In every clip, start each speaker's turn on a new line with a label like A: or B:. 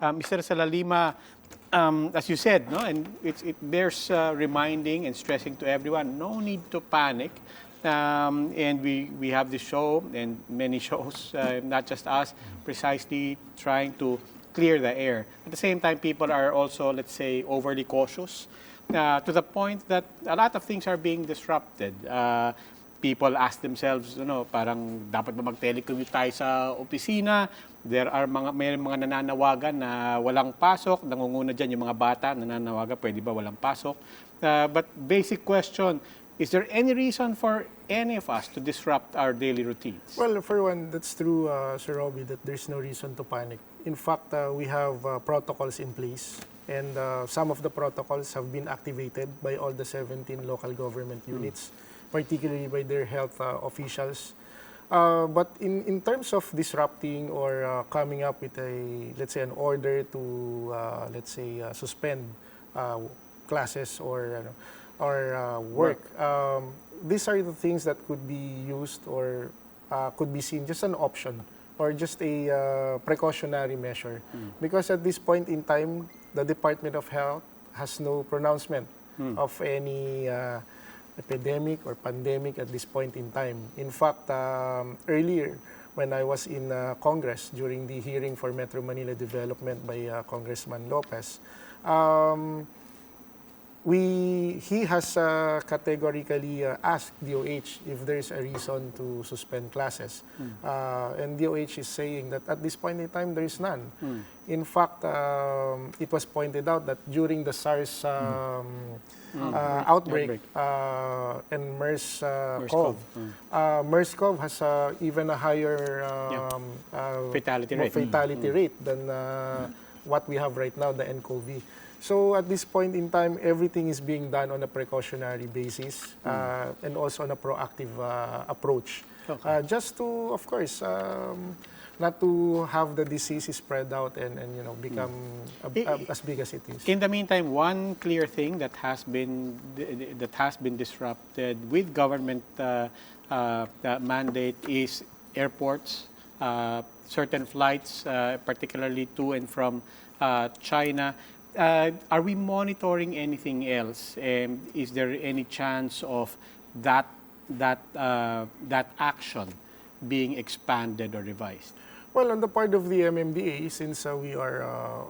A: Mr. Salalima, as you said, no, and it bears reminding and stressing to everyone, no need to panic. And we have this show and many shows, not just us, precisely trying to clear the air. At the same time, people are also, let's say, overly cautious to the point that a lot of things are being disrupted. People ask themselves, parang dapat ba mag-telecommute tayo sa opisina? May mga nananawagan na walang pasok, nangunguna dyan yung mga bata, nananawagan, pwede ba walang pasok? But basic question, is there any reason for any of us to disrupt our daily routines?
B: Well, for one, that's true, Sir Robbie, that there's no reason to panic. In fact, we have protocols in place, and some of the protocols have been activated by all the 17 local government units, particularly by their health officials. But in terms of disrupting or coming up with let's say, an order to, let's say, suspend classes or work, these are the things that could be used or could be seen just an option or just a precautionary measure. Because at this point in time, the Department of Health has no pronouncement of any epidemic or pandemic at this point in time. In fact, earlier when I was in Congress during the hearing for Metro Manila Development by Congressman Lopez, he has categorically asked DOH if there is a reason to suspend classes. And DOH is saying that at this point in time, there is none. In fact, it was pointed out that during the SARS outbreak and MERS-CoV, MERS-CoV has even a higher fatality rate than what we have right now, the nCoV. So at this point in time, everything is being done on a precautionary basis and also on a proactive approach. Okay. Just to, of course, not to have the disease spread out and become as big as it is.
A: In the meantime, one clear thing that has been disrupted with government mandate is airports, certain flights, particularly to and from China. Are we monitoring anything else? Is there any chance of that action being expanded or revised?
B: Well, on the part of the MMDA, since we are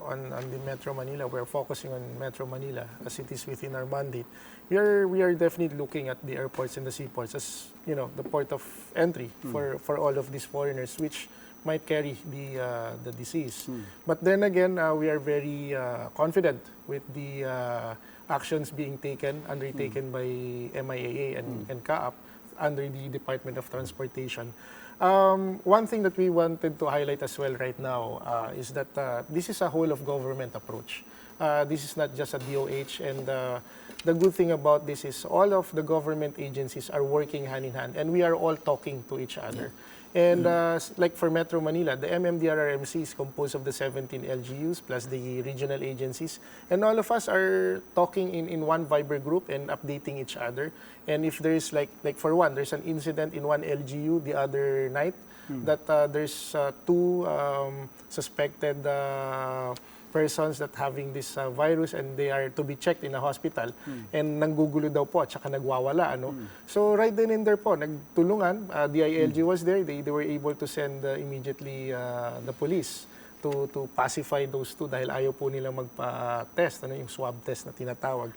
B: on the Metro Manila, we're focusing on Metro Manila as it is within our mandate. We are definitely looking at the airports and the seaports as the port of entry for all of these foreigners, which might carry the disease. But then again, we are very confident with the actions being undertaken by MIAA and CAAP under the Department of Transportation. One thing that we wanted to highlight as well right now is that this is a whole of government approach. This is not just a DOH, and the good thing about this is all of the government agencies are working hand in hand, and we are all talking to each other. And like for Metro Manila, the MMDA is composed of the 17 LGUs plus the regional agencies. And all of us are talking in one Viber group and updating each other. And if there's like for one, there's an incident in one LGU the other night that there's two suspected persons that having this virus and they are to be checked in a hospital and nanggugulo daw po at saka nagwawala. So right then and there po, nagtulungan, DILG was there, they were able to send immediately the police to pacify those two dahil ayaw po nilang magpa-test, yung swab test na tinatawag.